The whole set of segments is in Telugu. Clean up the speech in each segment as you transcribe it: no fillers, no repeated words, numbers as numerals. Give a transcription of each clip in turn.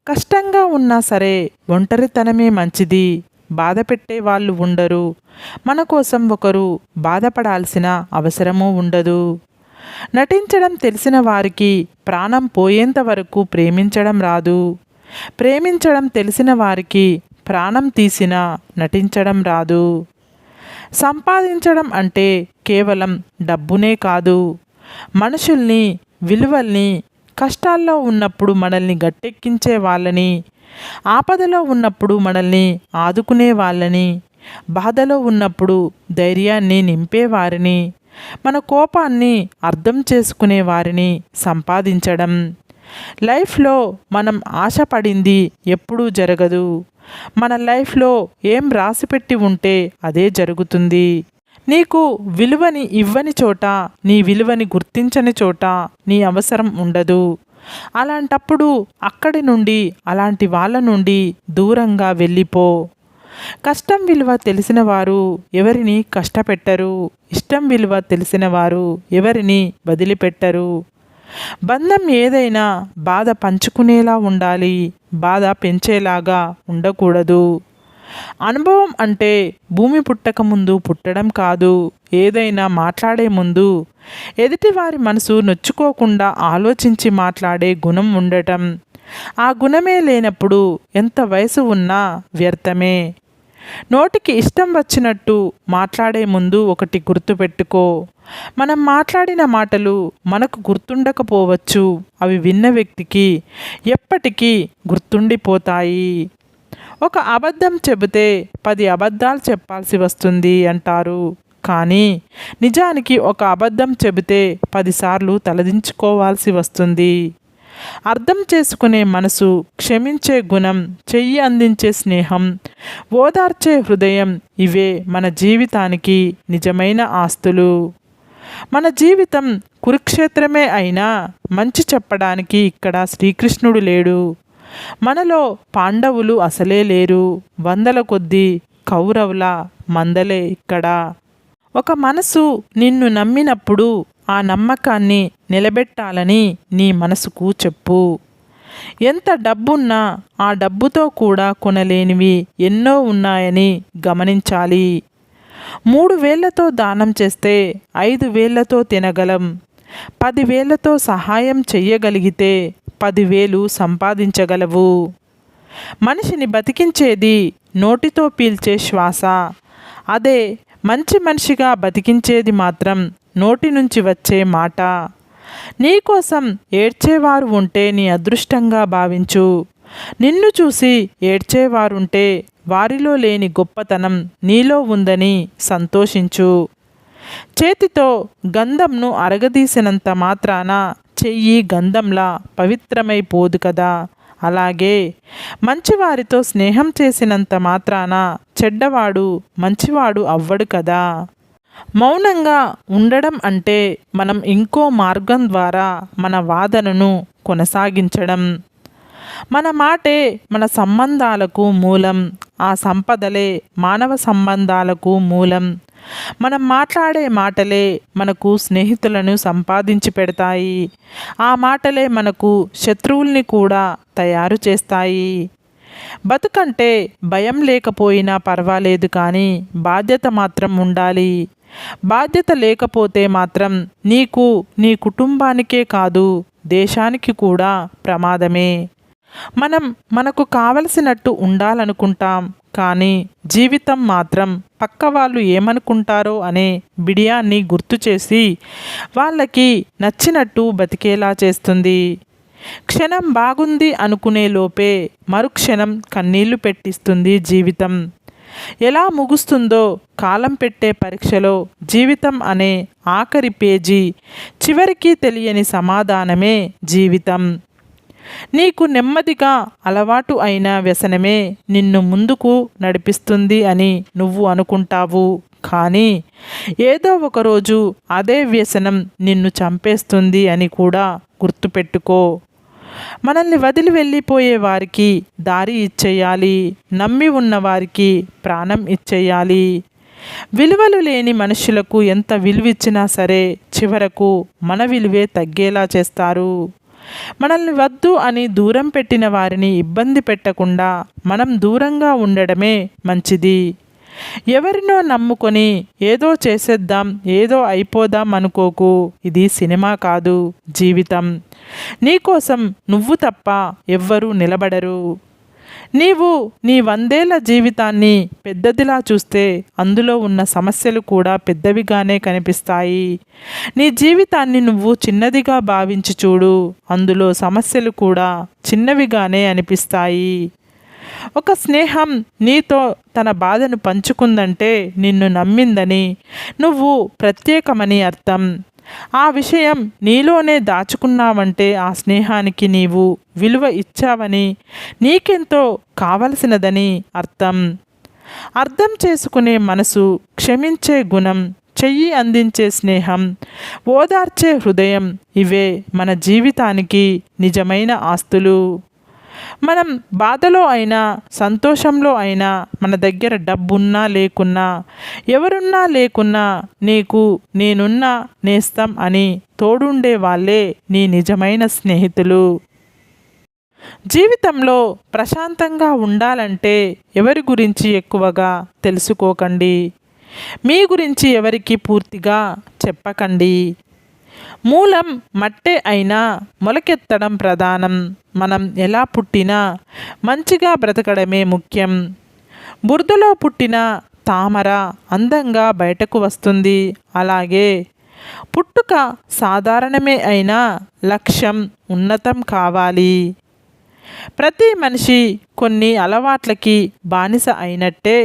కష్టంగా ఉన్నా సరే ఒంటరితనమే మంచిది. బాధ పెట్టే వాళ్ళు ఉండరు. మన కోసం ఒకరు బాధపడాల్సిన అవసరమూ ఉండదు. నటించడం తెలిసిన వారికి ప్రాణం పోయేంత వరకు ప్రేమించడం రాదు. ప్రేమించడం తెలిసిన వారికి ప్రాణం తీసినా నటించడం రాదు. సంపాదించడం అంటే కేవలం డబ్బునే కాదు, మనుషుల్ని, విలువల్ని, కష్టాల్లో ఉన్నప్పుడు మనల్ని గట్టెక్కించే వాళ్ళని, ఆపదలో ఉన్నప్పుడు మనల్ని ఆదుకునే వాళ్ళని, బాధలో ఉన్నప్పుడు ధైర్యాన్ని నింపేవారిని, మన కోపాన్ని అర్థం చేసుకునే వారిని సంపాదించడం. లైఫ్లో మనం ఆశపడింది ఎప్పుడూ జరగదు. మన లైఫ్లో ఏం రాసిపెట్టి ఉంటే అదే జరుగుతుంది. నీకు విలువని ఇవ్వని చోట, నీ విలువని గుర్తించని చోట నీ అవసరం ఉండదు. అలాంటప్పుడు అక్కడి నుండి, అలాంటి వాళ్ళ నుండి దూరంగా వెళ్ళిపో. కష్టం విలువ తెలిసిన వారు ఎవరిని కష్టపెట్టరు. ఇష్టం విలువ తెలిసిన వారు ఎవరిని వదిలిపెట్టరు. బంధం ఏదైనా బాధ పంచుకునేలా ఉండాలి, బాధ పెంచేలాగా ఉండకూడదు. అనుభవం అంటే భూమి పుట్టక ముందు పుట్టడం కాదు. ఏదైనా మాట్లాడే ముందు ఎదుటివారి మనసు నొచ్చుకోకుండా ఆలోచించి మాట్లాడే గుణం ఉండటం. ఆ గుణమే లేనప్పుడు ఎంత వయసు ఉన్నా వ్యర్థమే. నోటికి ఇష్టం వచ్చినట్టు మాట్లాడే ముందు ఒకటి గుర్తుపెట్టుకో. మనం మాట్లాడిన మాటలు మనకు గుర్తుండకపోవచ్చు, అవి విన్న వ్యక్తికి ఎప్పటికీ గుర్తుండిపోతాయి. ఒక అబద్ధం చెబితే 10 అబద్ధాలు చెప్పాల్సి వస్తుంది అంటారు. కానీ నిజానికి ఒక అబద్ధం చెబితే 10 సార్లు తలదించుకోవాల్సి వస్తుంది. అర్థం చేసుకునే మనసు, క్షమించే గుణం, చెయ్యి అందించే స్నేహం, ఓదార్చే హృదయం, ఇవే మన జీవితానికి నిజమైన ఆస్తులు. మన జీవితం కురుక్షేత్రమే అయినా మంచి చెప్పడానికి ఇక్కడ శ్రీకృష్ణుడు లేడు. మనలో పాండవులు అసలే లేరు. వందల కొద్దీ కౌరవుల మందలే ఇక్కడ. ఒక మనసు నిన్ను నమ్మినప్పుడు ఆ నమ్మకాన్ని నిలబెట్టాలని నీ మనసుకు చెప్పు. ఎంత డబ్బున్నా ఆ డబ్బుతో కూడా కొనలేనివి ఎన్నో ఉన్నాయని గమనించాలి. 3 వేళ్లతో దానం చేస్తే 5 వేళ్లతో తినగలం. 10 వేళ్లతో సహాయం చెయ్యగలిగితే 10,000 సంపాదించగలవు. మనిషిని బతికించేది నోటితో పీల్చే శ్వాస. అదే మంచి మనిషిగా బతికించేది మాత్రం నోటి నుంచి వచ్చే మాట. నీకోసం ఏడ్చేవారు ఉంటే నీ అదృష్టంగా భావించు. నిన్ను చూసి ఏడ్చేవారుంటే వారిలో లేని గొప్పతనం నీలో ఉందని సంతోషించు. చేతితో గంధంను అరగదీసినంత మాత్రాన చెయ్యి గంధంలా పవిత్రమైపోదు కదా. అలాగే మంచివారితో స్నేహం చేసినంత మాత్రాన చెడ్డవాడు మంచివాడు అవ్వడు కదా. మౌనంగా ఉండడం అంటే మనం ఇంకో మార్గం ద్వారా మన వాదనను కొనసాగించడం. మన మాటే మన సంబంధాలకు మూలం. ఆ సంపదలే మానవ సంబంధాలకు మూలం. మనం మాట్లాడే మాటలే మనకు స్నేహితులను సంపాదించి పెడతాయి. ఆ మాటలే మనకు శత్రువుల్ని కూడా తయారు చేస్తాయి. బతుకంటే భయం లేకపోయినా పర్వాలేదు, కానీ బాధ్యత మాత్రం ఉండాలి. బాధ్యత లేకపోతే మాత్రం నీకు, నీ కుటుంబానికే కాదు దేశానికి కూడా ప్రమాదమే. మనం మనకు కావలసినట్టు ఉండాలనుకుంటాం, కానీ జీవితం మాత్రం పక్క వాళ్ళు ఏమనుకుంటారో అనే బిడియాన్ని గుర్తు చేసి వాళ్ళకి నచ్చినట్టు బతికేలా చేస్తుంది. క్షణం బాగుంది అనుకునే లోపే మరుక్షణం కన్నీళ్లు పెట్టిస్తుంది జీవితం. ఎలా ముగుస్తుందో కాలం పెట్టే పరీక్షలో జీవితం అనే ఆఖరి పేజీ, చివరికి తెలియని సమాధానమే జీవితం. నీకు నెమ్మదిగా అలవాటు అయిన వ్యసనమే నిన్ను ముందుకు నడిపిస్తుంది అని నువ్వు అనుకుంటావు, కానీ ఏదో ఒకరోజు అదే వ్యసనం నిన్ను చంపేస్తుంది అని కూడా గుర్తుపెట్టుకో. మనల్ని వదిలి వెళ్ళిపోయే వారికి దారి ఇచ్చేయాలి. నమ్మి ఉన్న వారికి ప్రాణం ఇచ్చేయాలి. విలువలు లేని మనుషులకు ఎంత విలువిచ్చినా సరే చివరకు మన విలువే తగ్గేలా చేస్తారు. మనల్ని వద్దు అని దూరం పెట్టిన వారిని ఇబ్బంది పెట్టకుండా మనం దూరంగా ఉండడమే మంచిది. ఎవరినో నమ్ముకొని ఏదో చేసేద్దాం, ఏదో అయిపోదాం అనుకోకు. ఇది సినిమా కాదు, జీవితం. నీకోసం నువ్వు తప్ప ఎవ్వరూ నిలబడరు. నీవు నీ 100 ఏళ్ల జీవితాన్ని పెద్దదిలా చూస్తే అందులో ఉన్న సమస్యలు కూడా పెద్దవిగానే కనిపిస్తాయి. నీ జీవితాన్ని నువ్వు చిన్నదిగా భావించి చూడు, అందులో సమస్యలు కూడా చిన్నవిగానే అనిపిస్తాయి. ఒక స్నేహం నీతో తన బాధను పంచుకుందంటే నిన్ను నమ్మిందని, నువ్వు ప్రత్యేకమని అర్థం. ఆ విషయం నీలోనే దాచుకున్నావంటే ఆ స్నేహానికి నీవు విలువ ఇచ్చావని, నీకెంతో కావలసినదని అర్థం. అర్థం చేసుకునే మనసు, క్షమించే గుణం, చెయ్యి అందించే స్నేహం, ఓదార్చే హృదయం, ఇవే మన జీవితానికి నిజమైన ఆస్తులు. మనం బాధలో అయినా సంతోషంలో అయినా, మన దగ్గర డబ్బున్నా లేకున్నా, ఎవరున్నా లేకున్నా, నీకు నేనున్నా నేస్తం అని తోడుండే వాళ్ళే నీ నిజమైన స్నేహితులు. జీవితంలో ప్రశాంతంగా ఉండాలంటే ఎవరి గురించి ఎక్కువగా తెలుసుకోకండి. మీ గురించి ఎవరికి పూర్తిగా చెప్పకండి. మూలం మట్టే అయినా మొలకెత్తడం ప్రధానం. మనం ఎలా పుట్టినా మంచిగా బ్రతకడమే ముఖ్యం. బురదలో పుట్టిన తామర అందంగా బయటకు వస్తుంది. అలాగే పుట్టుక సాధారణమే అయినా లక్ష్యం ఉన్నతం కావాలి. ప్రతి మనిషి కొన్ని అలవాట్లకి బానిస అయినట్టే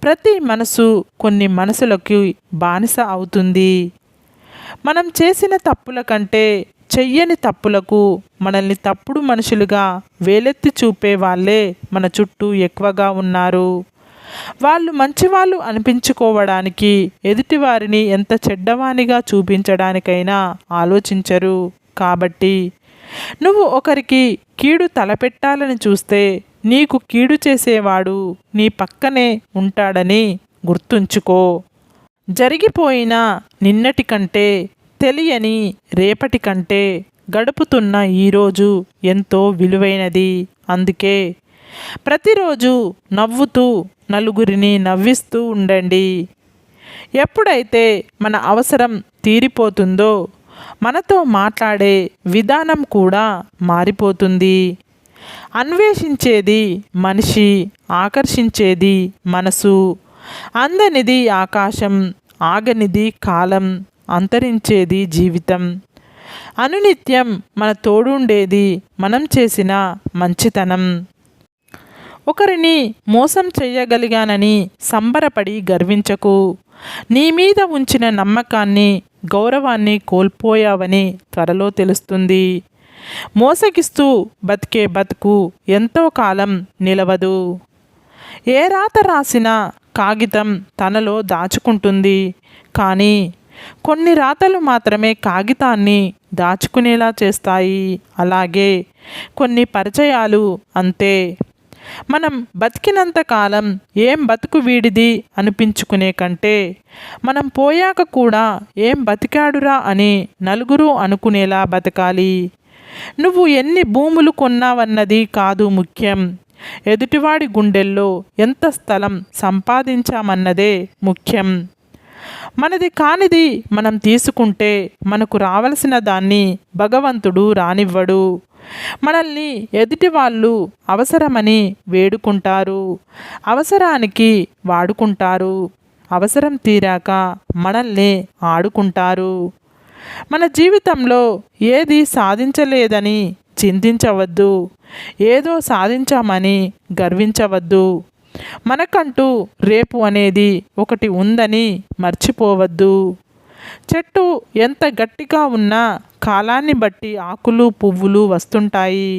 ప్రతి మనసు కొన్ని మనసులకి బానిస అవుతుంది. మనం చేసిన తప్పుల కంటే చెయ్యని తప్పులకు మనల్ని తప్పుడు మనుషులుగా వేలెత్తి చూపే వాళ్ళే మన చుట్టూ ఎక్కువగా ఉన్నారు. వాళ్ళు మంచివాళ్ళు అనిపించుకోవడానికి ఎదుటివారిని ఎంత చెడ్డవానిగా చూపించడానికైనా ఆలోచించరు. కాబట్టి నువ్వు ఒకరికి కీడు తలపెట్టాలని చూస్తే నీకు కీడు చేసేవాడు నీ పక్కనే ఉంటాడని గుర్తుంచుకో. జరిగిపోయిన నిన్నటి కంటే, తెలియని రేపటి కంటే గడుపుతున్న ఈరోజు ఎంతో విలువైనది. అందుకే ప్రతిరోజు నవ్వుతూ నలుగురిని నవ్విస్తూ ఉండండి. ఎప్పుడైతే మన అవసరం తీరిపోతుందో మనతో మాట్లాడే విధానం కూడా మారిపోతుంది. అన్వేషించేది మనిషి, ఆకర్షించేది మనసు. అందనిది ఆకాశం, ఆగనిది కాలం, అంతరించేది జీవితం. అనునిత్యం మన తోడుండేది మనం చేసిన మంచితనం. ఒకరిని మోసం చెయ్యగలిగానని సంబరపడి గర్వించకు. నీ మీద ఉంచిన నమ్మకాన్ని, గౌరవాన్ని కోల్పోయావని త్వరలో తెలుస్తుంది. మోసగిస్తూ బతికే బతుకు ఎంతో కాలం నిలవదు. ఏ రాత రాసిన కాగితం తనలో దాచుకుంటుంది, కానీ కొన్ని రాతలు మాత్రమే కాగితాన్ని దాచుకునేలా చేస్తాయి. అలాగే కొన్ని పరిచయాలు అంతే. మనం బతికినంత కాలం ఏం బతుకు వీడిది అనిపించుకునే కంటే, మనం పోయాక కూడా ఏం బతికాడురా అని నలుగురు అనుకునేలా బతకాలి. నువ్వు ఎన్ని భూములు కొన్నావన్నది కాదు ముఖ్యం, ఎదుటివాడి గుండెల్లో ఎంత స్థలం సంపాదించామన్నదే ముఖ్యం. మనది కానిది మనం తీసుకుంటే మనకు రావలసిన దాన్ని భగవంతుడు రానివ్వడు. మనల్ని ఎదుటి వాళ్ళు అవసరమని వేడుకుంటారు, అవసరానికి వాడుకుంటారు. అవసరం తీరాక మనల్ని ఆడుకుంటారు. మన జీవితంలో ఏది సాధించలేదని చింతించవద్దు, ఏదో సాధించామని గర్వించవద్దు. మనకంటూ రేపు అనేది ఒకటి ఉందని మర్చిపోవద్దు. చెట్టు ఎంత గట్టిగా ఉన్నా కాలాన్ని బట్టి ఆకులు పువ్వులు వస్తుంటాయి.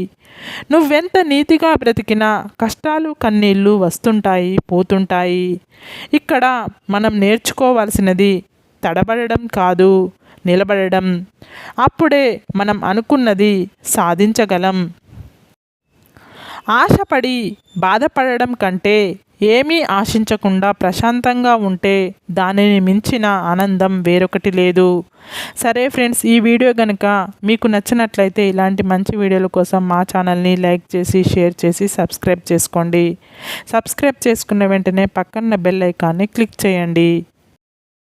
నువ్వెంత నీతిగా బ్రతికినా కష్టాలు కన్నీళ్ళు వస్తుంటాయి పోతుంటాయి. ఇక్కడ మనం నేర్చుకోవాల్సినది తడబడడం కాదు, నిలబడడం. అప్పుడే మనం అనుకున్నది సాధించగలం. ఆశపడి బాధపడడం కంటే ఏమీ ఆశించకుండా ప్రశాంతంగా ఉంటే దానిని మించిన ఆనందం వేరొకటి లేదు. సరే ఫ్రెండ్స్, ఈ వీడియో కనుక మీకు నచ్చినట్లయితే ఇలాంటి మంచి వీడియోల కోసం మా ఛానల్ని లైక్ చేసి షేర్ చేసి సబ్స్క్రైబ్ చేసుకోండి. సబ్స్క్రైబ్ చేసుకున్న వెంటనే పక్కన బెల్ ఐకాన్ని క్లిక్ చేయండి.